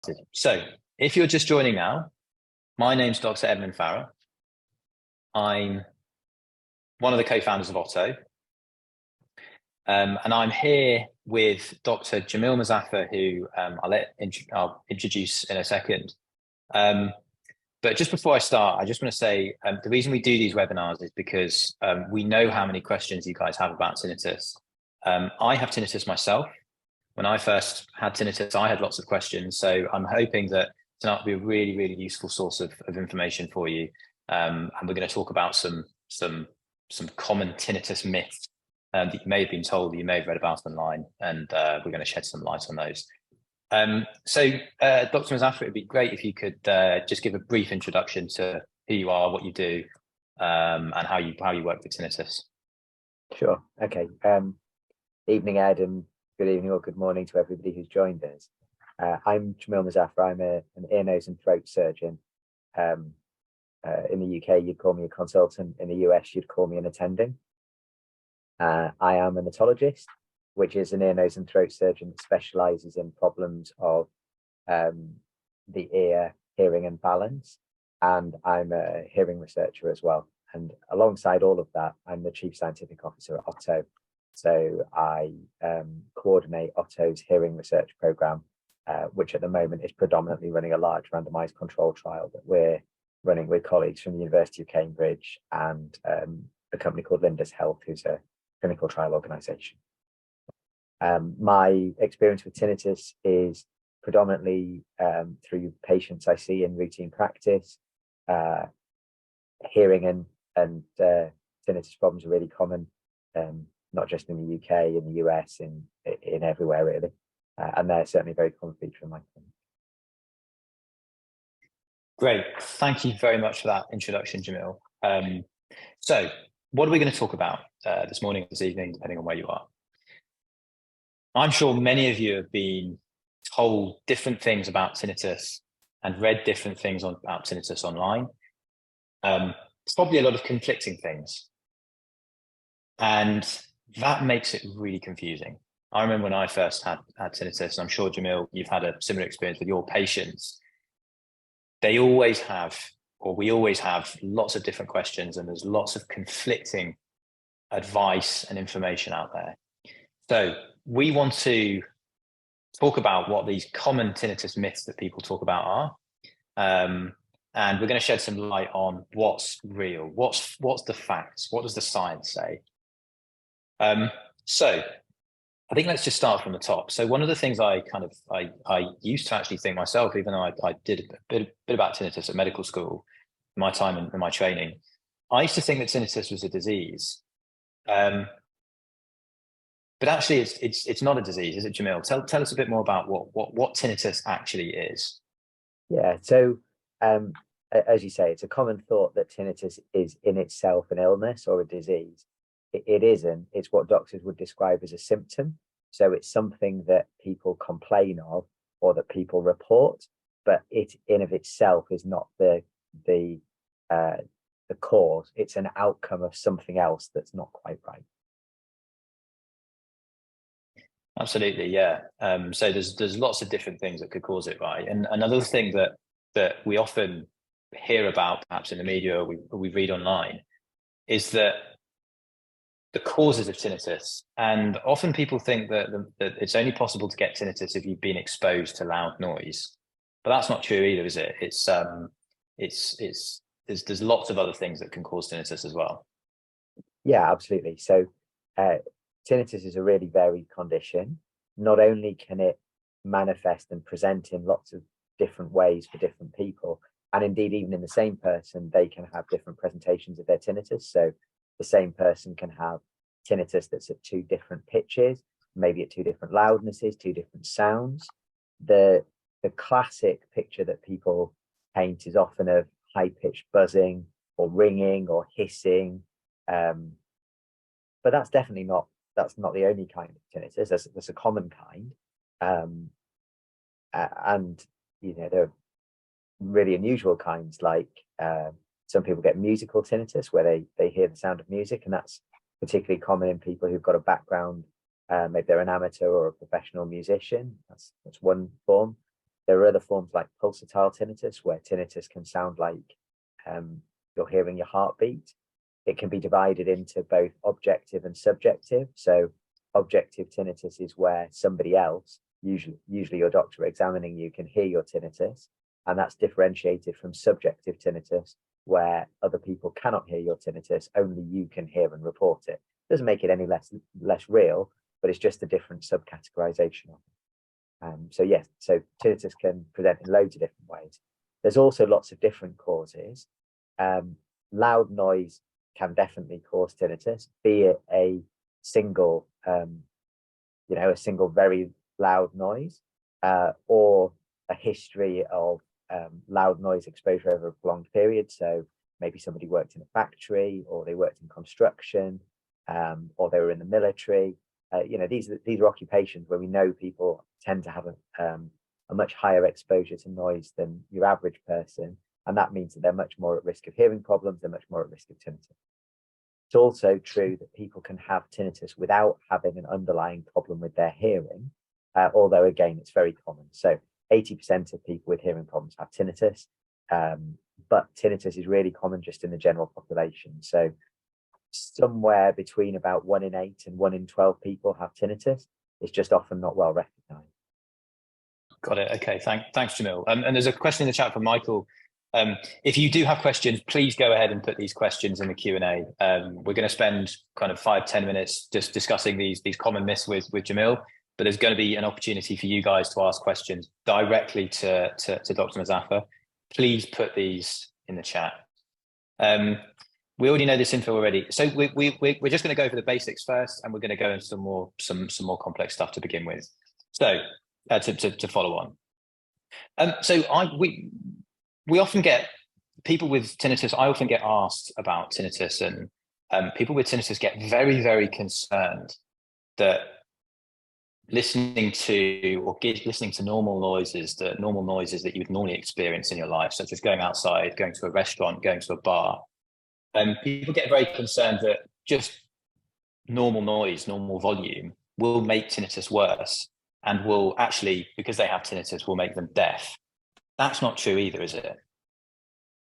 started. So if you're just joining now, my name's Dr. Edmund Farrer. I'm one of the co-founders of Otto. And I'm here with Dr. Jameel Muzaffar, who I'll introduce in a second. But just before I start, I just want to say the reason we do these webinars is because we know how many questions you guys have about tinnitus. I have tinnitus myself. When I first had tinnitus, I had lots of questions. So I'm hoping that tonight will be a really, really useful source of information for you. And we're going to talk about some common tinnitus myths that you may have been told, that you may have read about online, and we're going to shed some light on those. Dr. Muzaffar, it'd be great if you could just give a brief introduction to who you are, what you do, and how you work with tinnitus. Sure. Okay. Evening, Ed, and good evening or good morning to everybody who's joined us. I'm Jameel Muzaffar. I'm an ear, nose, and throat surgeon. In the UK, you'd call me a consultant. In the US, you'd call me an attending. I am an otologist, which is an ear, nose, and throat surgeon that specializes in problems of the ear, hearing, and balance. And I'm a hearing researcher as well. And alongside all of that, I'm the Chief Scientific Officer at Otto. So I coordinate Otto's hearing research program, which at the moment is predominantly running a large randomized control trial that we're running with colleagues from the University of Cambridge and a company called Linders Health, who's a clinical trial organization. My experience with tinnitus is predominantly through patients I see in routine practice. Hearing and tinnitus problems are really common, not just in the UK, in the US, in everywhere really. And they're certainly a very common feature in my clinic. Great. Thank you very much for that introduction, Jameel. So what are we going to talk about this morning or this evening, depending on where you are? I'm sure many of you have been told different things about tinnitus and read different things about tinnitus online. It's probably a lot of conflicting things. And that makes it really confusing. I remember when I first had tinnitus, and I'm sure, Jameel, you've had a similar experience with your patients. They always have, or we always have, lots of different questions, and there's lots of conflicting advice and information out there. So we want to talk about what these common tinnitus myths that people talk about are. And we're going to shed some light on what's real, what's the facts, what does the science say? So I think let's just start from the top. So one of the things I used to actually think myself, even though I did a bit about tinnitus at medical school, in my time and in my training, I used to think that tinnitus was a disease. But actually it's not a disease, is it, Jameel? Tell us a bit more about what tinnitus actually is. Yeah, so as you say, it's a common thought that tinnitus is in itself an illness or a disease. It isn't. It's what doctors would describe as a symptom. So it's something that people complain of or that people report, but it in of itself is not the cause. It's an outcome of something else that's not quite right. Absolutely, yeah. So there's lots of different things that could cause it, right? And another thing that we often hear about, perhaps in the media or we read online, is that the causes of tinnitus, and often people think that it's only possible to get tinnitus if you've been exposed to loud noise, but that's not true either, is it? There's lots of other things that can cause tinnitus as well. Yeah, absolutely. So tinnitus is a really varied condition. Not only can it manifest and present in lots of different ways for different people, and indeed even in the same person, they can have different presentations of their tinnitus. So the same person can have tinnitus that's at two different pitches, maybe at two different loudnesses, two different sounds. The classic picture that people paint is often of high-pitched buzzing or ringing or hissing. But that's definitely not the only kind of tinnitus. That's a common kind. And you know, there are really unusual kinds, like some people get musical tinnitus, where they hear the sound of music, and that's particularly common in people who've got a background, maybe they're an amateur or a professional musician. That's one form. There are other forms like pulsatile tinnitus, where tinnitus can sound like you're hearing your heartbeat. It can be divided into both objective and subjective. So objective tinnitus is where somebody else, usually your doctor examining you, can hear your tinnitus. And that's differentiated from subjective tinnitus, where other people cannot hear your tinnitus, only you can hear and report it. Doesn't make it any less real, but it's just a different subcategorization of it. So yes, so tinnitus can present in loads of different ways. There's also lots of different causes. Loud noise can definitely cause tinnitus, be it a single, a single very loud noise, or a history of loud noise exposure over a prolonged period. So maybe somebody worked in a factory, or they worked in construction, or they were in the military. These are occupations where we know people tend to have a much higher exposure to noise than your average person. And that means that they're much more at risk of hearing problems, they're much more at risk of tinnitus. It's also true that people can have tinnitus without having an underlying problem with their hearing, although again, it's very common. So 80% of people with hearing problems have tinnitus, but tinnitus is really common just in the general population. So somewhere between about 1 in 8 and 1 in 12 people have tinnitus. It's just often not well recognized. Got it. Okay, thanks, Jameel. And there's a question in the chat from Michael. If you do have questions, please go ahead and put these questions in the Q&A. We're going to spend kind of 5-10 minutes just discussing these common myths with Jameel, but there's going to be an opportunity for you guys to ask questions directly to Dr. Muzaffar. Please put these in the chat. We already know this info already, so we're just going to go for the basics first, and we're going to go into some more complex stuff to begin with. So to follow on, we often get people with tinnitus. I often get asked about tinnitus, and people with tinnitus get very, very concerned that listening to normal noises, the normal noises that you would normally experience in your life, such as going outside, going to a restaurant, going to a bar. People get very concerned that just normal noise, normal volume will make tinnitus worse, and will actually, because they have tinnitus, will make them deaf. That's not true either, is it?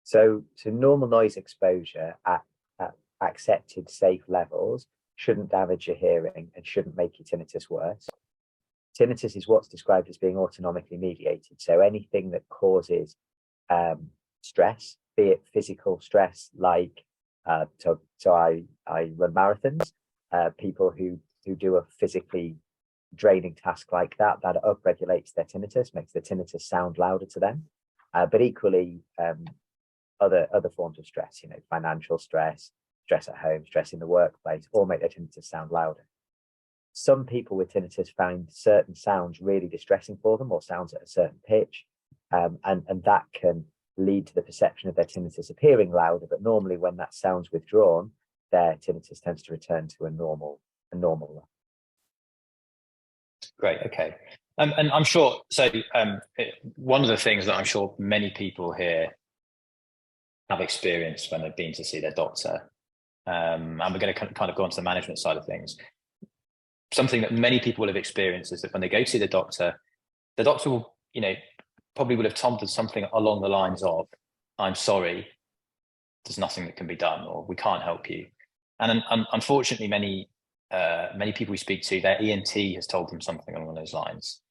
So normal noise exposure at accepted safe levels shouldn't damage your hearing and shouldn't make your tinnitus worse. Tinnitus is what's described as being autonomically mediated. So anything that causes stress, be it physical stress, like so I run marathons. People who do a physically draining task like that upregulates their tinnitus, makes the tinnitus sound louder to them. But equally, other forms of stress, financial stress, stress at home, stress in the workplace, all make their tinnitus sound louder. Some people with tinnitus find certain sounds really distressing for them, or sounds at a certain pitch, and that can lead to the perception of their tinnitus appearing louder. But normally, when that sound's withdrawn, their tinnitus tends to return to a normal level. Great. Okay. And I'm sure, one of the things that I'm sure many people here have experienced when they've been to see their doctor, and we're going to kind of go on to the management side of things. Something that many people will have experienced is that when they go to see the doctor will, probably would have told them something along the lines of, "I'm sorry, there's nothing that can be done," or "We can't help you." And unfortunately, many people we speak to, their ENT has told them something along those lines.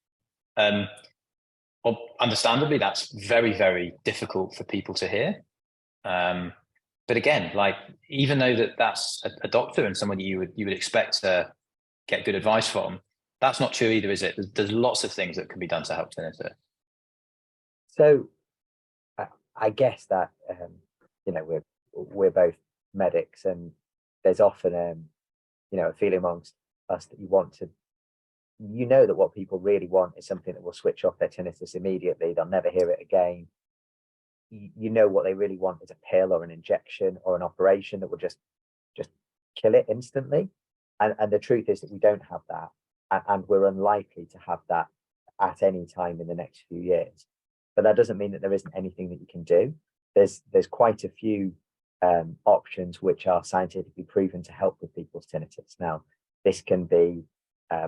Well, understandably, that's very, very difficult for people to hear. But again, even though that's a doctor and someone you would expect to get good advice from, that's not true either, is it? There's lots of things that can be done to help tinnitus. So I guess that we're both medics, and there's often a feeling amongst us that that what people really want is something that will switch off their tinnitus immediately. They'll never hear it again. What they really want is a pill or an injection or an operation that will just kill it instantly. And the truth is that we don't have that, and we're unlikely to have that at any time in the next few years. But that doesn't mean that there isn't anything that you can do. There's quite a few options which are scientifically proven to help with people's tinnitus. Now, this can be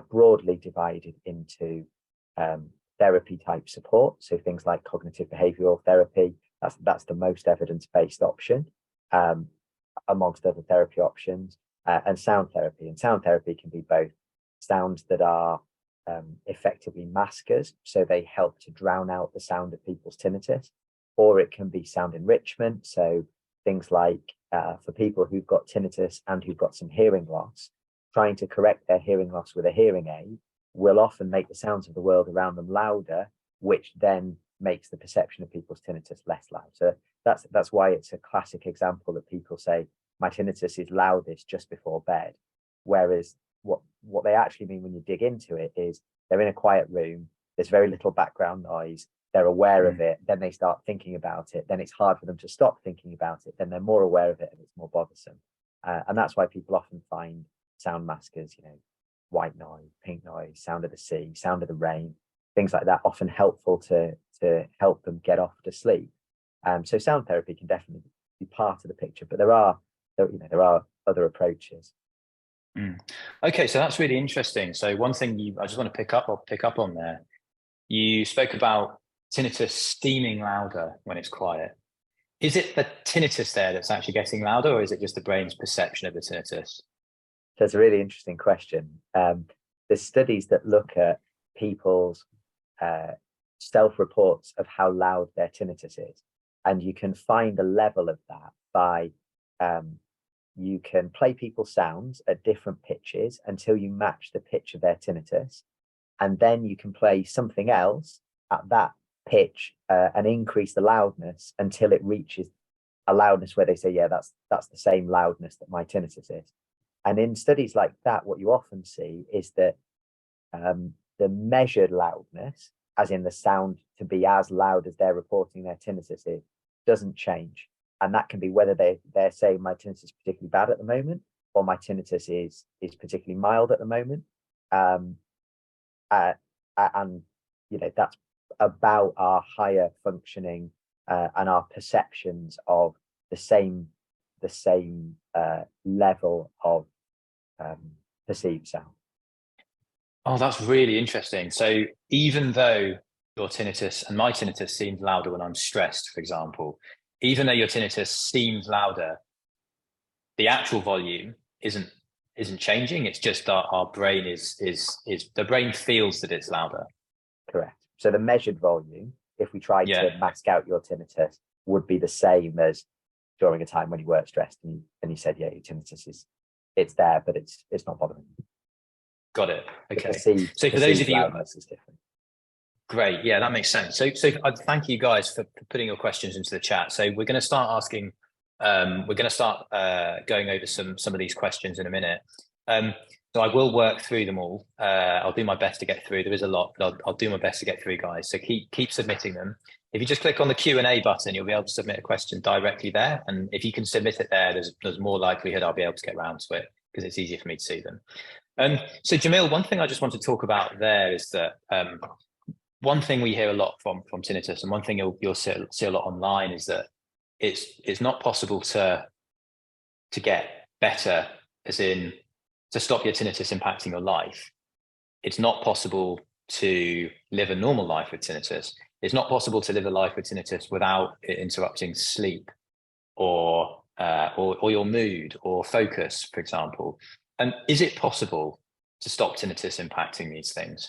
broadly divided into therapy type support. So things like cognitive behavioral therapy, that's the most evidence-based option, amongst other therapy options, and sound therapy. And sound therapy can be both sounds that are effectively maskers, so they help to drown out the sound of people's tinnitus, or it can be sound enrichment. So things like for people who've got tinnitus and who've got some hearing loss, trying to correct their hearing loss with a hearing aid will often make the sounds of the world around them louder, which then makes the perception of people's tinnitus less loud. So that's why it's a classic example that people say, my tinnitus is loudest just before bed. Whereas what they actually mean when you dig into it is they're in a quiet room, there's very little background noise, they're aware of it, then they start thinking about it, then it's hard for them to stop thinking about it, then they're more aware of it and it's more bothersome. And that's why people often find sound maskers, white noise, pink noise, sound of the sea, sound of the rain, things like that, often helpful to help them get off to sleep. So sound therapy can definitely be part of the picture, but there are other approaches. Okay, so that's really interesting. So one thing I just want to pick up on there, you spoke about tinnitus seeming louder when it's quiet. Is it the tinnitus there that's actually getting louder, or is it just the brain's perception of the tinnitus? That's a really interesting question. There's studies that look at people's self-reports of how loud their tinnitus is, and you can find a level of that by you can play people's sounds at different pitches until you match the pitch of their tinnitus, and then you can play something else at that pitch and increase the loudness until it reaches a loudness where they say, yeah, that's the same loudness that my tinnitus is. And in studies like that, what you often see is that the measured loudness, as in the sound to be as loud as they're reporting their tinnitus is, doesn't change. And that can be whether they're saying my tinnitus is particularly bad at the moment, or my tinnitus is particularly mild at the moment. And that's about our higher functioning and our perceptions of the same level of perceived sound. Oh, that's really interesting. So even though your tinnitus and my tinnitus seems louder when I'm stressed, for example, even though your tinnitus seems louder, the actual volume isn't changing. It's just our brain is the brain feels that it's louder. Correct. So the measured volume, if we tried to mask out your tinnitus, would be the same as during a time when you weren't stressed and you said, yeah, your tinnitus it's there, but it's not bothering you. Got it. Okay. So for those of you, is different. Great. Yeah, that makes sense. So thank you guys for putting your questions into the chat. So we're going to start asking, going over some of these questions in a minute. So I will work through them all. I'll do my best to get through. There is a lot, but I'll do my best to get through, guys. So keep submitting them. If you just click on the Q&A button, you'll be able to submit a question directly there. And if you can submit it there, there's more likelihood I'll be able to get around to it because it's easier for me to see them. So Jameel, one thing I just want to talk about there is that one thing we hear a lot from tinnitus, and one thing you'll see a lot online, is that it's not possible to get better, as in to stop your tinnitus impacting your life. It's not possible to live a normal life with tinnitus. It's not possible to live a life with tinnitus without it interrupting sleep or your mood or focus, for example. And is it possible to stop tinnitus impacting these things?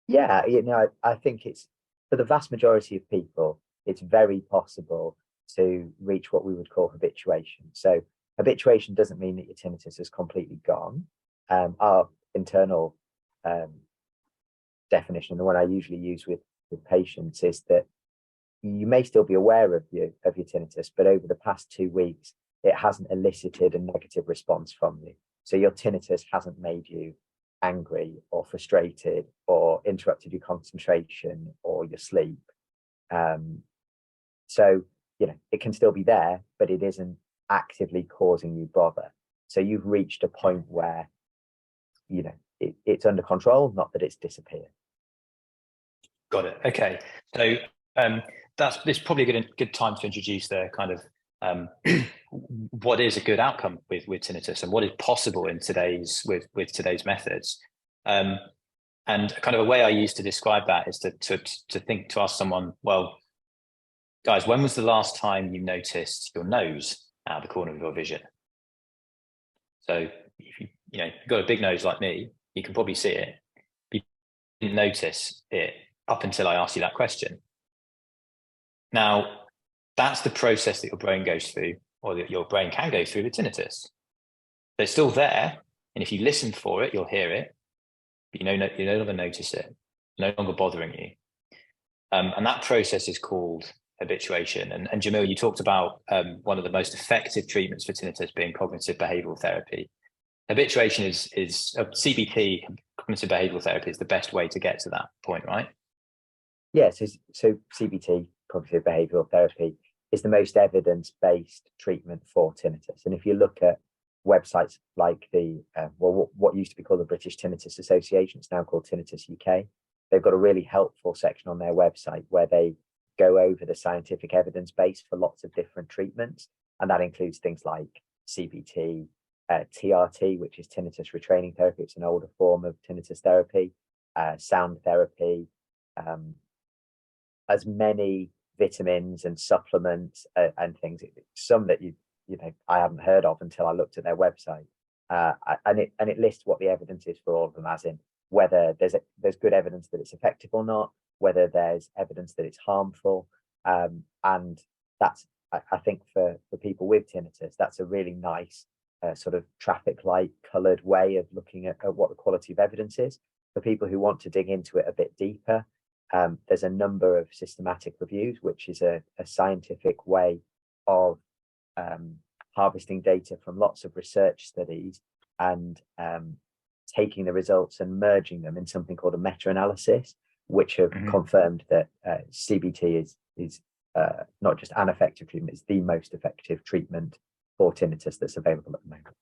Yeah, I think it's, for the vast majority of people, it's very possible to reach what we would call habituation. So habituation doesn't mean that your tinnitus is completely gone. Our internal definition, the one I usually use with patients, is that you may still be aware of your tinnitus, but over the past 2 weeks, it hasn't elicited a negative response from you. So your tinnitus hasn't made you angry or frustrated or interrupted your concentration or your sleep. So, it can still be there, but it isn't actively causing you bother. So you've reached a point where, it's under control, not that it's disappeared. Got it. Okay. So this probably a good time to introduce the kind of what is a good outcome with tinnitus and what is possible in today's with today's methods. And kind of a way I used to describe that is to ask someone, well, guys, when was the last time you noticed your nose out of the corner of your vision? So if you've got a big nose like me, you can probably see it. You didn't notice it up until I asked you that question. Now, that's the process that your brain goes through, or that your brain can go through with tinnitus. They're still there, and if you listen for it, you'll hear it, but you no longer notice it, no longer bothering you. And that process is called habituation. And Jameel, you talked about one of the most effective treatments for tinnitus being cognitive behavioral therapy. Habituation is CBT, cognitive behavioral therapy, is the best way to get to that point, right? Yeah, so CBT, cognitive behavioral therapy, is the most evidence-based treatment for tinnitus. And if you look at websites like what used to be called the British Tinnitus Association, it's now called Tinnitus UK, they've got a really helpful section on their website where they go over the scientific evidence base for lots of different treatments. And that includes things like CBT, TRT, which is tinnitus retraining therapy. It's an older form of tinnitus therapy, sound therapy, as many vitamins and supplements and things, some that I haven't heard of until I looked at their website, and it lists what the evidence is for all of them, as in whether there's good evidence that it's effective or not, whether there's evidence that it's harmful, and that's, I think, for people with tinnitus, that's a really nice sort of traffic light coloured way of looking at what the quality of evidence is. For people who want to dig into it a bit deeper, there's a number of systematic reviews, which is a scientific way of harvesting data from lots of research studies and taking the results and merging them in something called a meta-analysis, which have confirmed that CBT is not just an effective treatment, it's the most effective treatment for tinnitus that's available at the moment.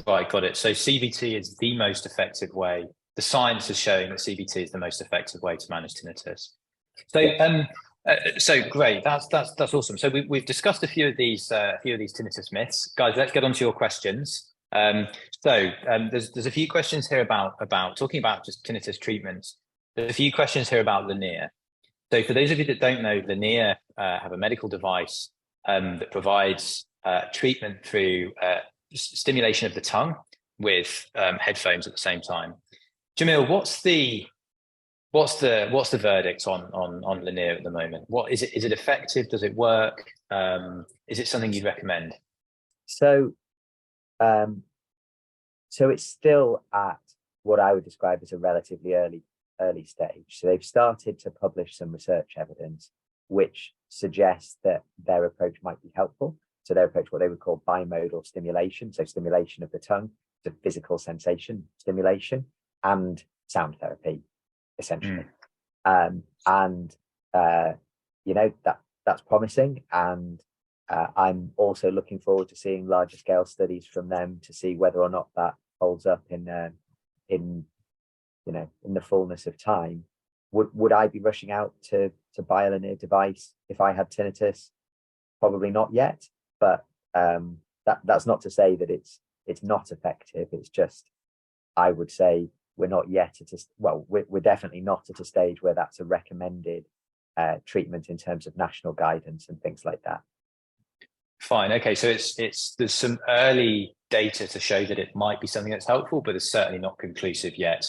Right, got it. So CBT is the most effective way. The science is showing that CBT is the most effective way to manage tinnitus. So, so great. That's awesome. So we've discussed a few of these tinnitus myths, guys. Let's get on to your questions. There's a few questions here about talking about just tinnitus treatments. There's a few questions here about Linear. So for those of you that don't know, Linear have a medical device that provides treatment through stimulation of the tongue with headphones at the same time. Jameel, what's the verdict on Linear at the moment? What is it? Is it effective? Does it work? Is it something you'd recommend? So it's still at what I would describe as a relatively early stage. So they've started to publish some research evidence which suggests that their approach might be helpful. So their approach, what they would call bimodal stimulation, so stimulation of the tongue, to physical sensation stimulation, and sound therapy, essentially. That's promising, and I'm also looking forward to seeing larger scale studies from them to see whether or not that holds up in the fullness of time. Would I be rushing out to buy a Linear device if I had tinnitus? Probably not yet, but that's not to say that it's not effective. It's just, I would say, we're not yet we're definitely not at a stage where that's a recommended treatment in terms of national guidance and things like that. Fine. Okay. So there's some early data to show that it might be something that's helpful, but it's certainly not conclusive yet.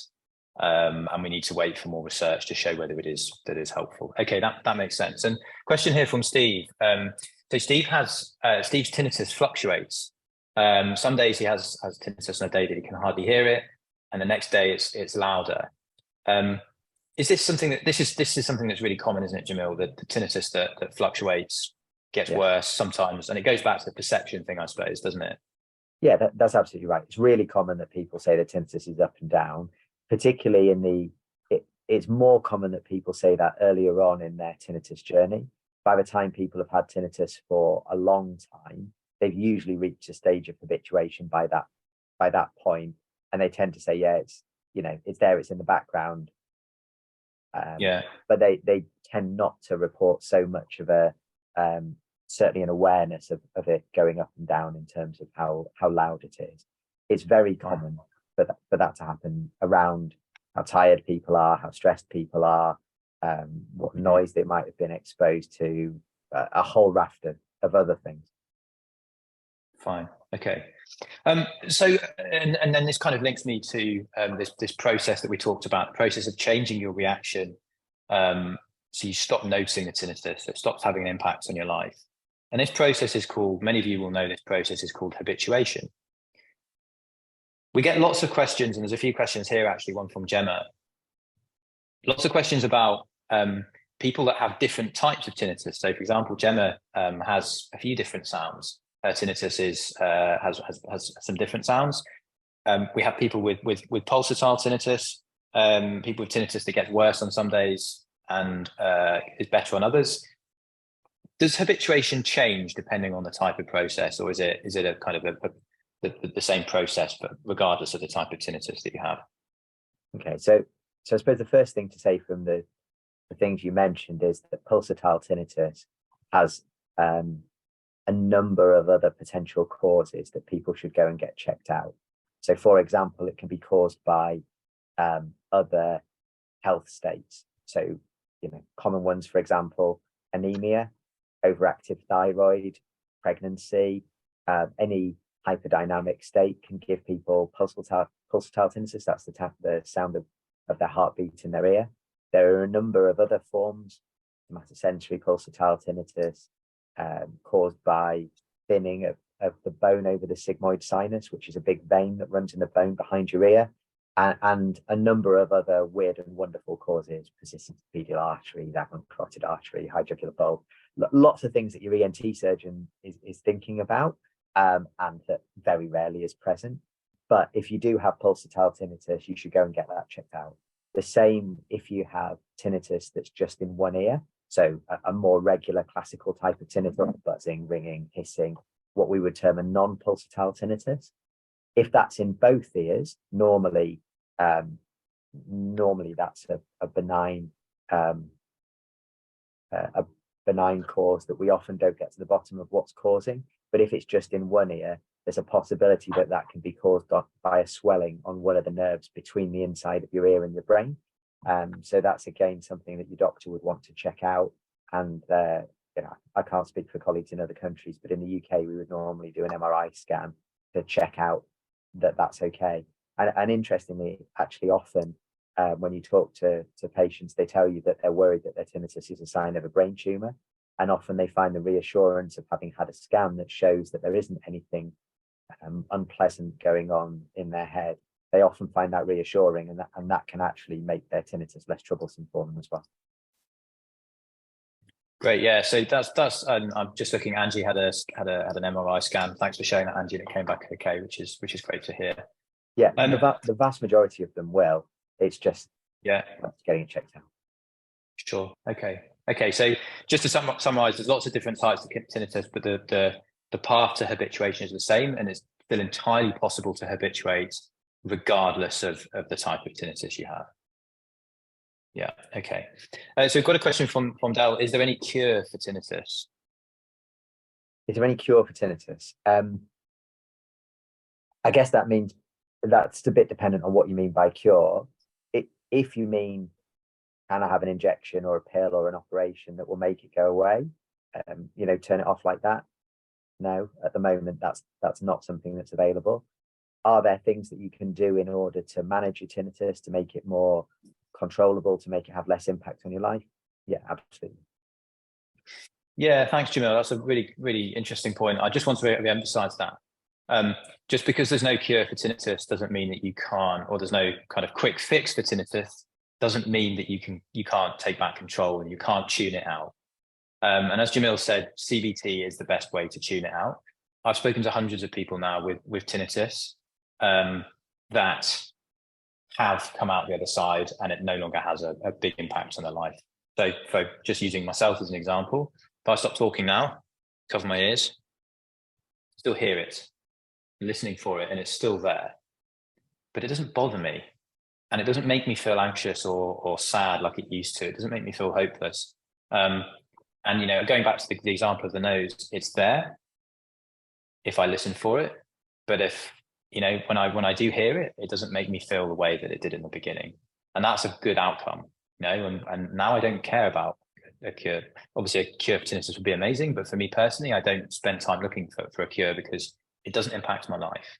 And we need to wait for more research to show whether that is helpful. Okay, that makes sense. And question here from Steve. So Steve's tinnitus fluctuates. Some days he has tinnitus on a day that he can hardly hear it, and the next day it's louder. Is this something that this is something that's really common, isn't it, Jameel? The tinnitus that fluctuates, gets worse sometimes, and it goes back to the perception thing, I suppose, doesn't it? Yeah, that's absolutely right. It's really common that people say that tinnitus is up and down, particularly it's more common that people say that earlier on in their tinnitus journey. By the time people have had tinnitus for a long time, they've usually reached a stage of habituation by that point, and they tend to say, yeah, it's there, it's in the background. But they tend not to report so much of a certainly an awareness of it going up and down in terms of how loud it is. It's very common for that to happen around how tired people are, how stressed people are, what noise they might have been exposed to, a whole raft of other things. Fine. Okay. So, and then this kind of links me to this process that we talked about, the process of changing your reaction. So you stop noticing the tinnitus, it stops having an impact on your life. And this process is called, many of you will know this process is called habituation. We get lots of questions, and there's a few questions here, actually, one from Gemma. Lots of questions about people that have different types of tinnitus. So, for example, Gemma has a few different sounds. Her tinnitus has some different sounds. We have people with pulsatile tinnitus, people with tinnitus that gets worse on some days and is better on others. Does habituation change depending on the type of process, or is it a kind of the same process, but regardless of the type of tinnitus that you have? Okay, so I suppose the first thing to say from the things you mentioned is that pulsatile tinnitus has a number of other potential causes that people should go and get checked out. So, for example, it can be caused by other health states. So, common ones, for example, anemia, overactive thyroid, pregnancy, any hyperdynamic state can give people pulsatile tinnitus. That's the sound of their heartbeat in their ear. There are a number of other forms, somatosensory pulsatile tinnitus, caused by thinning of the bone over the sigmoid sinus, which is a big vein that runs in the bone behind your ear, and a number of other weird and wonderful causes, persistent pedal artery, that one, carotid artery, high jugular bulb, lots of things that your ENT surgeon is thinking about, and that very rarely is present. But if you do have pulsatile tinnitus, you should go and get that checked out. The same if you have tinnitus that's just in one ear. So a more regular classical type of tinnitus, buzzing, ringing, hissing, what we would term a non-pulsatile tinnitus. If that's in both ears, normally that's a benign cause that we often don't get to the bottom of what's causing. But if it's just in one ear, there's a possibility that can be caused by a swelling on one of the nerves between the inside of your ear and your brain. So that's again something that your doctor would want to check out. And I can't speak for colleagues in other countries, but in the UK we would normally do an MRI scan to check out that that's okay. And interestingly, actually often when you talk to patients, they tell you that they're worried that their tinnitus is a sign of a brain tumor. And often they find the reassurance of having had a scan that shows that there isn't anything unpleasant going on in their head. They often find that reassuring, and that can actually make their tinnitus less troublesome for them as well. Great, yeah. So that's. I'm just looking. Angie had an MRI scan. Thanks for showing that, Angie. And it came back okay, which is great to hear. Yeah, the vast majority of them will. It's just getting it checked out. Sure. Okay. So just to summarize, there's lots of different types of tinnitus, but the path to habituation is the same, and it's still entirely possible to habituate regardless of the type of tinnitus you have. Yeah. Okay. So we've got a question from Dell. Is there any cure for tinnitus? Is there any cure for tinnitus? I guess that means that's a bit dependent on what you mean by cure. If you mean, can I have an injection or a pill or an operation that will make it go away? Turn it off like that? No, at the moment, that's not something that's available. Are there things that you can do in order to manage your tinnitus, to make it more controllable, to make it have less impact on your life? Yeah, absolutely. Yeah, thanks, Jameel. That's a really, really interesting point. I just want to re-emphasize that. Just because there's no cure for tinnitus doesn't mean that you can't, or there's no kind of quick fix for tinnitus, doesn't mean that you can't take back control and you can't tune it out. And as Jameel said, CBT is the best way to tune it out. I've spoken to hundreds of people now with tinnitus that have come out the other side, and it no longer has a big impact on their life. So for just using myself as an example, if I stop talking now, cover my ears, still hear it, listening for it, and it's still there, but it doesn't bother me. And it doesn't make me feel anxious or sad like it used to. It doesn't make me feel hopeless. And, going back to the example of the nose, it's there if I listen for it. But if, when I do hear it, it doesn't make me feel the way that it did in the beginning. and that's a good outcome, you know. And now I don't care about a cure. Obviously, a cure for tinnitus would be amazing, but for me personally, I don't spend time looking for a cure because it doesn't impact my life.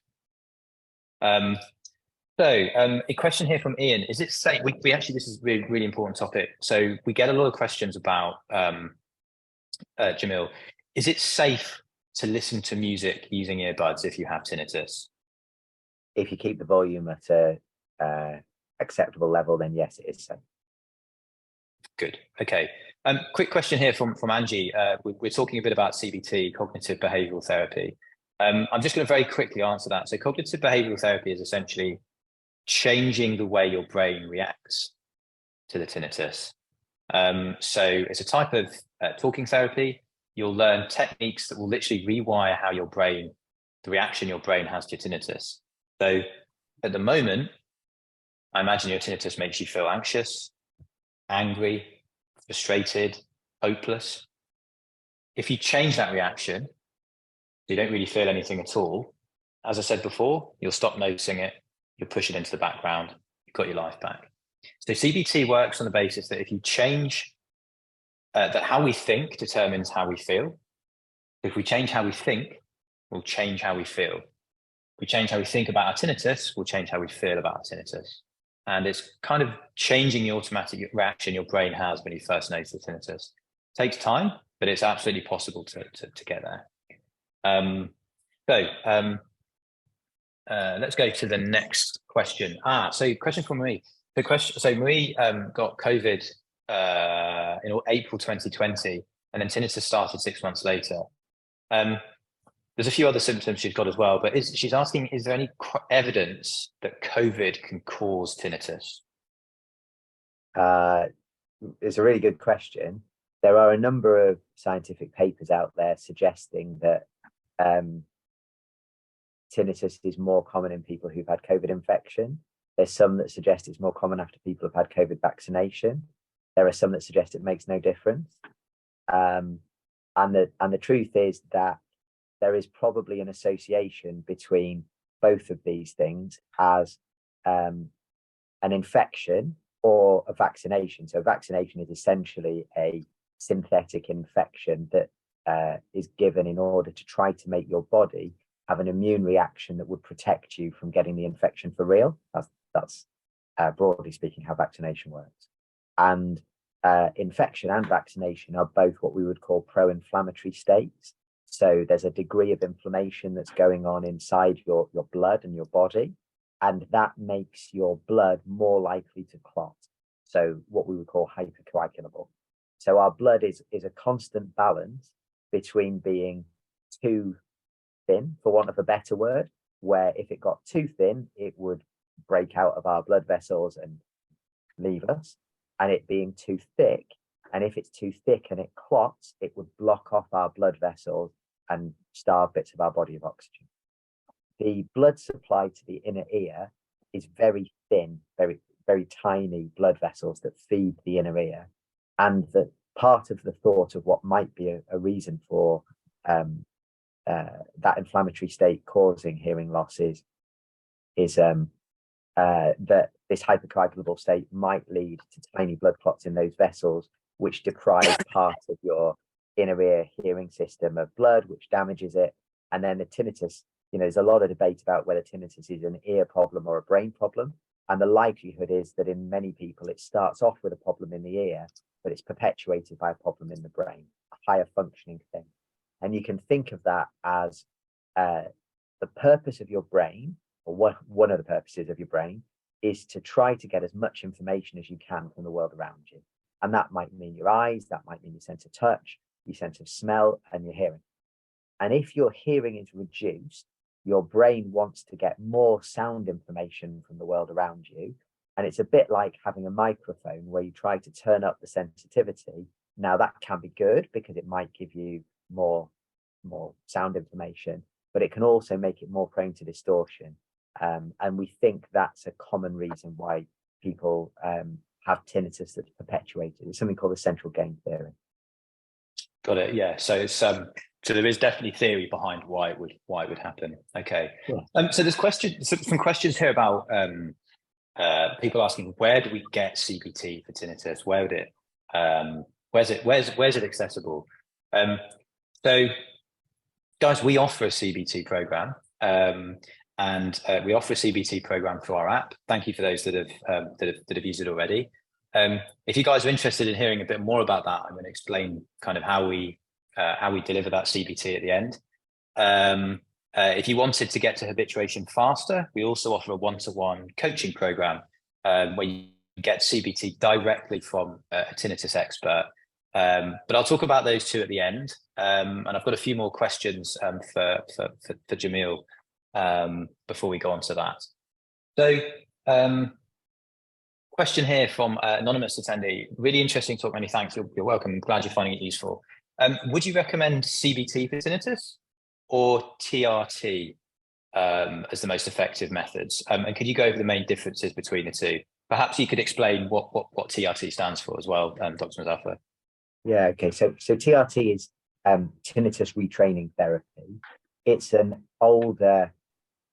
A question here from Ian: is it safe? We actually, this is a really, really important topic. So we get a lot of questions about Jameel. Is it safe to listen to music using earbuds if you have tinnitus? If you keep the volume at a acceptable level, then yes, it is safe. Good. Okay. Quick question here from Angie. We're talking a bit about CBT, cognitive behavioral therapy. I'm just going to very quickly answer that. So cognitive behavioral therapy is essentially changing the way your brain reacts to the tinnitus. So it's a type of talking therapy. You'll learn techniques that will literally rewire how your brain, the reaction your brain has to tinnitus. So at the moment, I imagine your tinnitus makes you feel anxious, angry, frustrated, hopeless. If you change that reaction, you don't really feel anything at all. As I said before, you'll stop noticing it, you'll push it into the background, you've got your life back. So CBT works on the basis that if you change, that how we think determines how we feel. If we change how we think, we'll change how we feel. If we change how we think about our tinnitus, we'll change how we feel about our tinnitus. And it's kind of changing the automatic reaction your brain has when you first notice the tinnitus. It takes time, but it's absolutely possible to get there. Let's go to the next question. So question from Marie. So Marie got COVID in April 2020, and then tinnitus started 6 months later. There's a few other symptoms she's got as well, but she's asking, is there any evidence that COVID can cause tinnitus? It's a really good question. There are a number of scientific papers out there suggesting that tinnitus is more common in people who've had COVID infection. There's some that suggest it's more common after people have had COVID vaccination. There are some that suggest it makes no difference. And the truth is that there is probably an association between both of these things as an infection or a vaccination. So vaccination is essentially a synthetic infection that is given in order to try to make your body have an immune reaction that would protect you from getting the infection for real. That's broadly speaking how vaccination works. And infection and vaccination are both what we would call pro-inflammatory states. So there's a degree of inflammation that's going on inside your blood and your body, and that makes your blood more likely to clot. So what we would call hypercoagulable. So our blood is a constant balance between being too thin, for want of a better word, where if it got too thin, it would break out of our blood vessels and leave us, and it being too thick. And if it's too thick and it clots, it would block off our blood vessels and starve bits of our body of oxygen. The blood supply to the inner ear is very thin, very, very tiny blood vessels that feed the inner ear. And that part of the thought of what might be a reason for that inflammatory state causing hearing loss is that this hypercoagulable state might lead to tiny blood clots in those vessels, which deprive part of your inner ear hearing system of blood, which damages it. And then the tinnitus, there's a lot of debate about whether tinnitus is an ear problem or a brain problem. And the likelihood is that in many people, it starts off with a problem in the ear, but it's perpetuated by a problem in the brain, a higher functioning thing. And you can think of that as the purpose of your brain, or one of the purposes of your brain, is to try to get as much information as you can from the world around you. And that might mean your eyes, that might mean your sense of touch, your sense of smell, and your hearing. And if your hearing is reduced, your brain wants to get more sound information from the world around you. And it's a bit like having a microphone where you try to turn up the sensitivity. Now that can be good because it might give you more sound information, but it can also make it more prone to distortion. And we think that's a common reason why people have tinnitus that's perpetuated. It's something called the central gain theory. Got it. Yeah. So it's so there is definitely theory behind why it would happen. Okay. Yeah. So there's some questions here about people asking, where do we get CBT for tinnitus? Where would it, where's it accessible? So guys, we offer a CBT program, and we offer a CBT program through our app. Thank you for those that have used it already. If you guys are interested in hearing a bit more about that, I'm going to explain kind of how we deliver that CBT at the end. If you wanted to get to habituation faster, we also offer a one-to-one coaching program where you get CBT directly from a tinnitus expert. But I'll talk about those two at the end. And I've got a few more questions for Jameel before we go on to that. So, question here from anonymous attendee. Really interesting talk. Many thanks. You're welcome. I'm glad you're finding it useful. Would you recommend CBT for tinnitus or TRT as the most effective methods? And could you go over the main differences between the two? Perhaps you could explain what TRT stands for as well, Dr. Muzaffar. Yeah, okay. So TRT is tinnitus retraining therapy. It's an older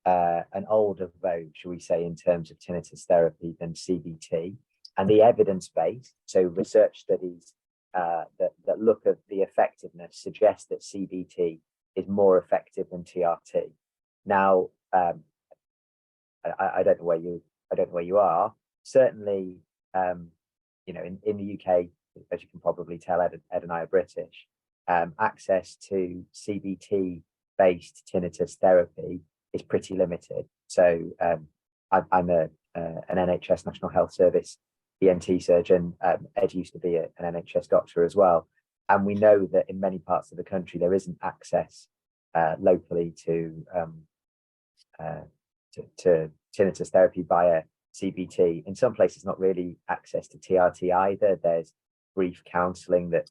vogue, shall we say, in terms of tinnitus therapy than CBT. And the evidence-based, so research studies that look at the effectiveness suggest that CBT is more effective than TRT. Now, I don't know where you are. Certainly, you know, in the UK, as you can probably tell, Ed and I are British. Access to CBT-based tinnitus therapy is pretty limited. So I'm an NHS National Health Service ENT surgeon. Ed used to be an NHS doctor as well. And we know that in many parts of the country, there isn't access locally to tinnitus therapy via CBT. In some places, not really access to TRT either. There's brief counselling that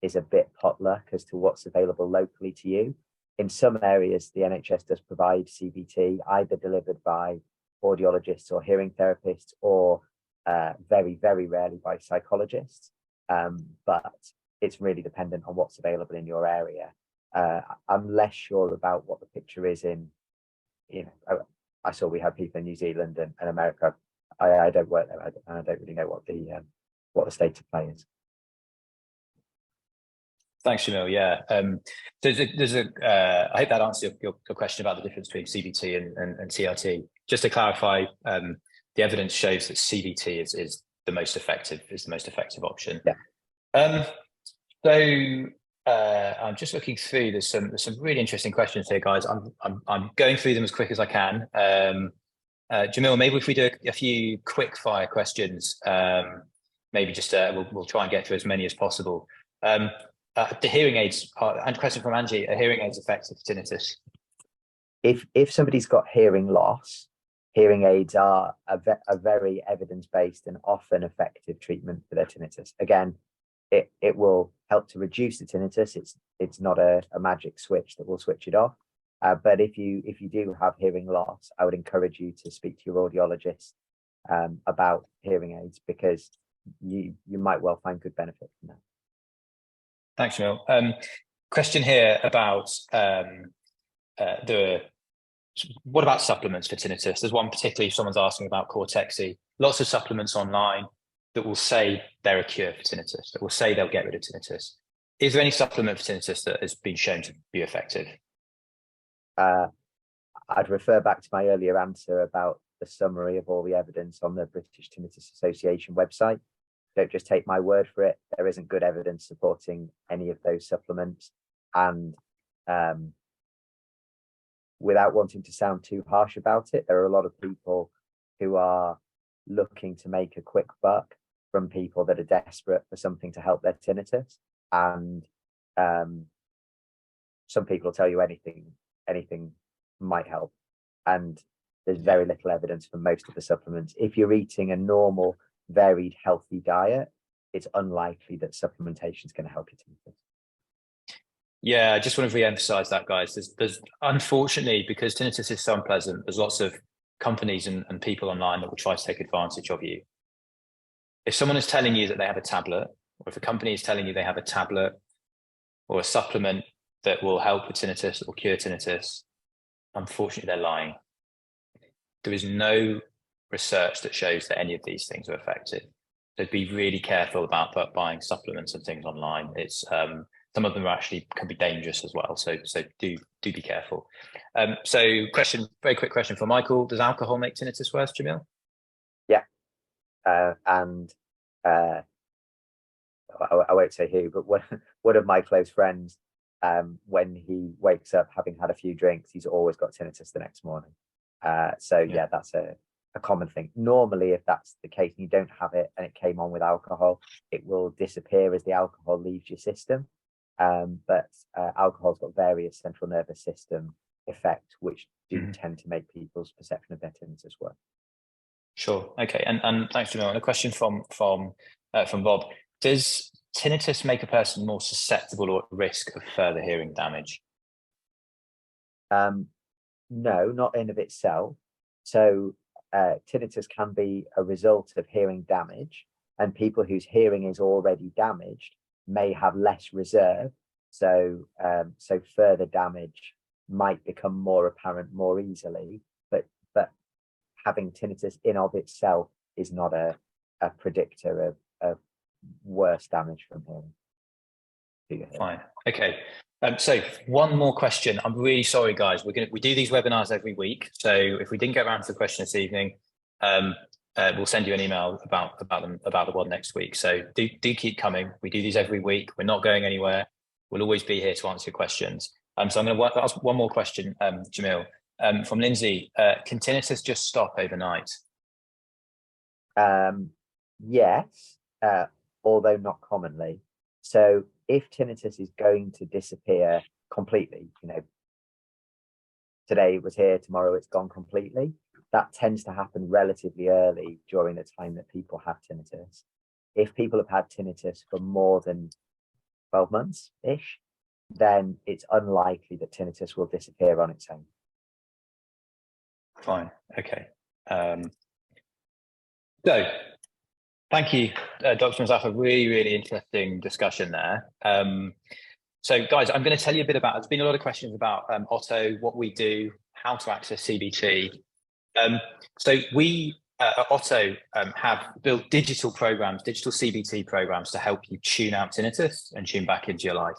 is a bit potluck as to what's available locally to you. In some areas, the NHS does provide CBT, either delivered by audiologists or hearing therapists, or very, very rarely by psychologists. But it's really dependent on what's available in your area. I'm less sure about what the picture is in, you know, I saw we had people in New Zealand and America. I don't work there, and I don't really know what the state of play is. Thanks, Jameel. Yeah, there's a I hope that answers your question about the difference between CBT and TRT. Just to clarify, the evidence shows that CBT is the most effective option. Yeah. So I'm just looking through. There's some really interesting questions here, guys. I'm going through them as quick as I can. Jameel, maybe if we do a few quick fire questions, maybe just we'll try and get through as many as possible. The hearing aids, and question from Angie, are hearing aids effective for tinnitus? If somebody's got hearing loss, hearing aids are a very evidence-based and often effective treatment for their tinnitus. Again, it will help to reduce the tinnitus. It's not a magic switch that will switch it off. But if you do have hearing loss, I would encourage you to speak to your audiologist about hearing aids, because you might well find good benefit from that. Thanks, Jameel. Question here about what about supplements for tinnitus? There's one particularly someone's asking about Cortexy. Lots of supplements online that will say they're a cure for tinnitus, that will say they'll get rid of tinnitus. Is there any supplement for tinnitus that has been shown to be effective? I'd refer back to my earlier answer about the summary of all the evidence on the British Tinnitus Association website. Don't just take my word for it. There isn't good evidence supporting any of those supplements. And without wanting to sound too harsh about it, there are a lot of people who are looking to make a quick buck from people that are desperate for something to help their tinnitus. And some people will tell you anything might help. And there's very little evidence for most of the supplements. If you're eating a normal, varied, healthy diet, it's unlikely that supplementation is going to help you tinnitus. Yeah, I just want to re-emphasize that, guys. There's unfortunately, because tinnitus is so unpleasant, there's lots of companies and people online that will try to take advantage of you. If someone is telling you that they have a tablet, or if a company is telling you they have a tablet or a supplement that will help with tinnitus or cure tinnitus, unfortunately, they're lying. there is no research that shows that any of these things are effective. So be really careful about buying supplements and things online. It's some of them actually can be dangerous as well. So do be careful. So very quick question for Michael: does alcohol make tinnitus worse, Jameel? Yeah, and I won't say who, but one of my close friends, when he wakes up having had a few drinks, he's always got tinnitus the next morning. So yeah, that's a common thing. Normally, if that's the case and you don't have it and it came on with alcohol, it will disappear as the alcohol leaves your system. But alcohol's got various central nervous system effects which do tend to make people's perception of their tinnitus worse. Sure. Okay. And thanks, Jameel. And a question from Bob: does tinnitus make a person more susceptible or at risk of further hearing damage? No, not in of itself. So tinnitus can be a result of hearing damage, and people whose hearing is already damaged may have less reserve. So further damage might become more apparent more easily, but having tinnitus in of itself is not a predictor of worse damage from hearing. Fine. Okay. So one more question. I'm really sorry, guys. We do these webinars every week. So if we didn't get around to the question this evening, we'll send you an email about the one next week. So do keep coming. We do these every week. We're not going anywhere. We'll always be here to answer your questions. So I'm going to ask one more question, Jameel, from Lindsay. Can tinnitus just stop overnight? Yes, although not commonly. So if tinnitus is going to disappear completely, today it was here, tomorrow it's gone completely, that tends to happen relatively early during the time that people have tinnitus. If people have had tinnitus for more than 12 months-ish, then it's unlikely that tinnitus will disappear on its own. Fine. Okay. So thank you, Dr. Muzaffar. Really, really interesting discussion there. So guys, I'm going to tell you a bit about, there's been a lot of questions about Otto, what we do, how to access CBT. So we at Otto have built digital CBT programs to help you tune out tinnitus and tune back into your life.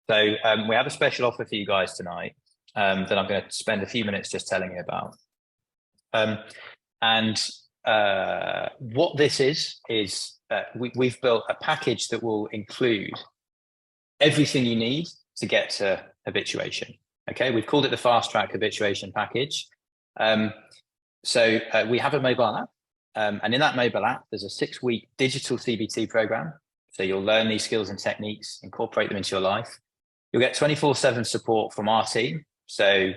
So we have a special offer for you guys tonight that I'm going to spend a few minutes just telling you about. What this is we've built a package that will include everything you need to get to habituation. Okay, we've called it the Fast Track Habituation Package. So we have a mobile app, and in that mobile app, there's a 6-week digital CBT program. So you'll learn these skills and techniques, incorporate them into your life. You'll get 24/7 support from our team. So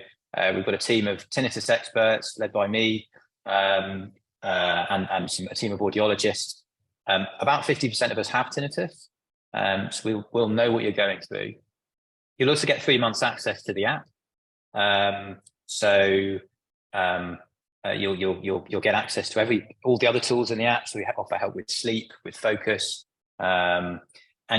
we've got a team of tinnitus experts led by me, and a team of audiologists. About 50% of us have tinnitus, so we'll know what you're going through. You'll also get 3 months access to the app. You'll get access to all the other tools in the app. So we offer help with sleep, with focus, and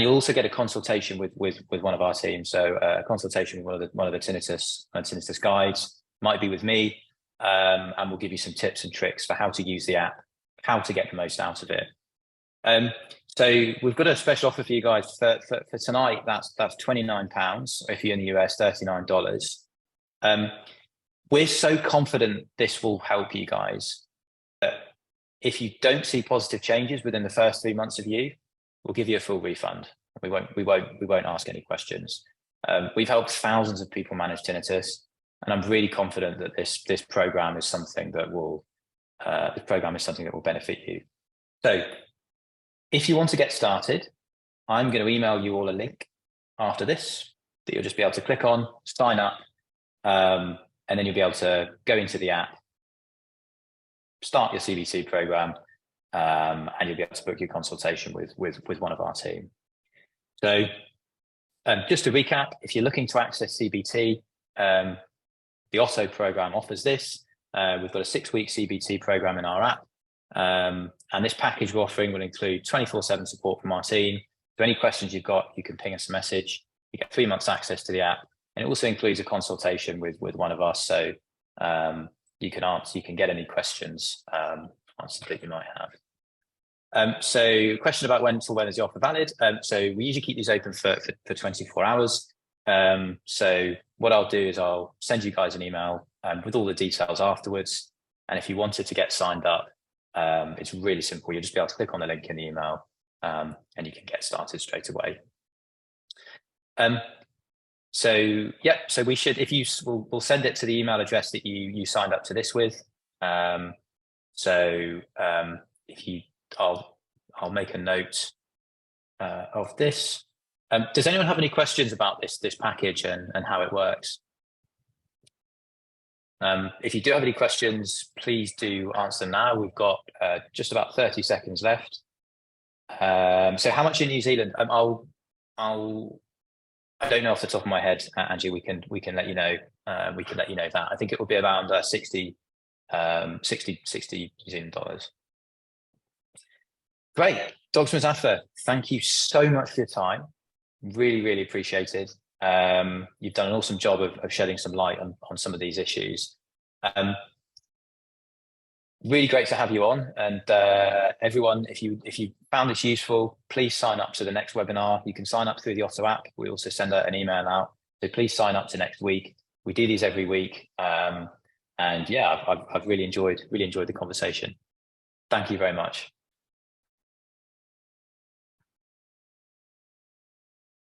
you'll also get a consultation with one of our team. So a consultation with one of the tinnitus guides, might be with me, and we'll give you some tips and tricks for how to use the app, how to get the most out of it. So we've got a special offer for you guys for tonight. That's £29. If you're in the US, $39. We're so confident this will help you guys that if you don't see positive changes within the first 3 months of use, we'll give you a full refund. We won't ask any questions. We've helped thousands of people manage tinnitus, and I'm really confident that this program is something that will benefit you. So if you want to get started, I'm going to email you all a link after this that you'll just be able to click on, sign up, and then you'll be able to go into the app, start your CBT program, and you'll be able to book your consultation with one of our team. So just to recap, if you're looking to access CBT, the Otto program offers this. We've got a 6-week CBT program in our app. And this package we're offering will include 24/7 support from our team. So any questions you've got, you can ping us a message. You get 3 months access to the app. And it also includes a consultation with one of us. So you can get any questions answered that you might have. So question about when is the offer valid? So we usually keep these open for 24 hours. So what I'll do is I'll send you guys an email with all the details afterwards. And if you wanted to get signed up, it's really simple. You'll just be able to click on the link in the email and you can get started straight away. So we should, we'll send it to the email address that you signed up to this with. I'll make a note of this. Does anyone have any questions about this package and how it works? If you do have any questions, please do answer now. We've got just about 30 seconds left. So how much in New Zealand? I don't know off the top of my head, Angie. We can let you know. We can let you know that. I think it will be around 60 New Zealand dollars. Great, Dr. Muzaffar, thank you so much for your time. Really, really appreciated. You've done an awesome job of shedding some light on some of these issues. Really great to have you on. And everyone, if you found this useful, please sign up to the next webinar. You can sign up through the Otto app. We also send out an email out. So please sign up to next week. We do these every week. And yeah, I've really enjoyed the conversation. Thank you very much.